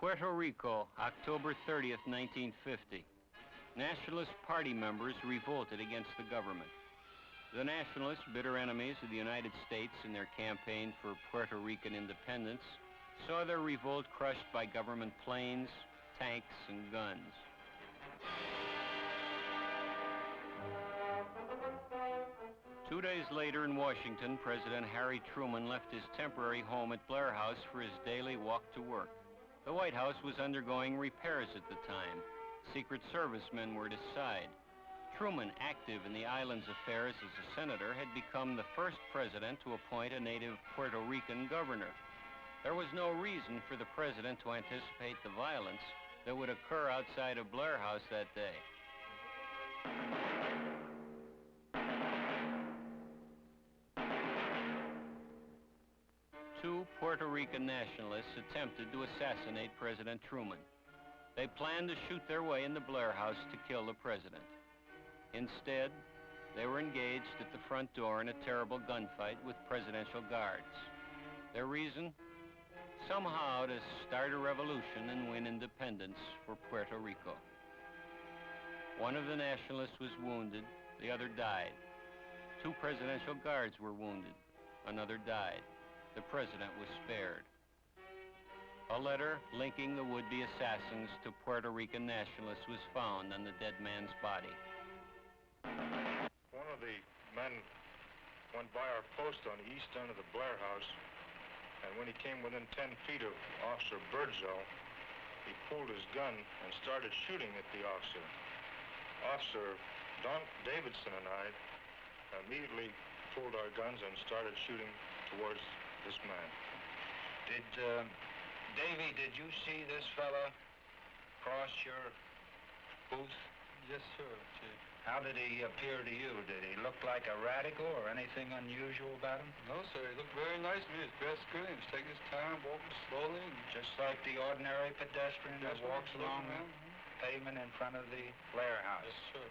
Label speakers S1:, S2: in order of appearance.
S1: Puerto Rico, October 30th, 1950. Nationalist Party members revolted against the government. The Nationalists, bitter enemies of the United States in their campaign for Puerto Rican independence, saw their revolt crushed by government planes, tanks, and guns. Two days later in Washington, President Harry Truman left his temporary home at Blair House for his daily walk to work. The White House was undergoing repairs at the time. Secret Service men were at his side. Truman, active in the island's affairs as a senator, had become the first president to appoint a native Puerto Rican governor. There was no reason for the president to anticipate the violence that would occur outside of Blair House that day. Two Puerto Rican nationalists attempted to assassinate President Truman. They planned to shoot their way into Blair House to kill the president. Instead, they were engaged at the front door in a terrible gunfight with presidential guards. Their reason? Somehow to start a revolution and win independence for Puerto Rico. One of the nationalists was wounded, the other died. Two presidential guards were wounded, another died. The president was spared. A letter linking the would-be assassins to Puerto Rican nationalists was found on the dead man's body.
S2: One of the men went by our post on the east end of the Blair House, and when he came within 10 feet of Officer Birdsell, he pulled his gun and started shooting at the officer. Officer Don Davidson and I immediately pulled our guns and started shooting towards this man.
S3: Davy, did you see this fella cross your booth?
S4: Yes, sir, Chief.
S3: How did he appear to you? Did he look like a radical or anything unusual about him?
S4: No, sir. He looked very nice to me. He was dressed good. He was taking his time, walking slowly.
S3: Just like the ordinary pedestrian that walks along the pavement in front of the Blair House.
S4: Yes, sir.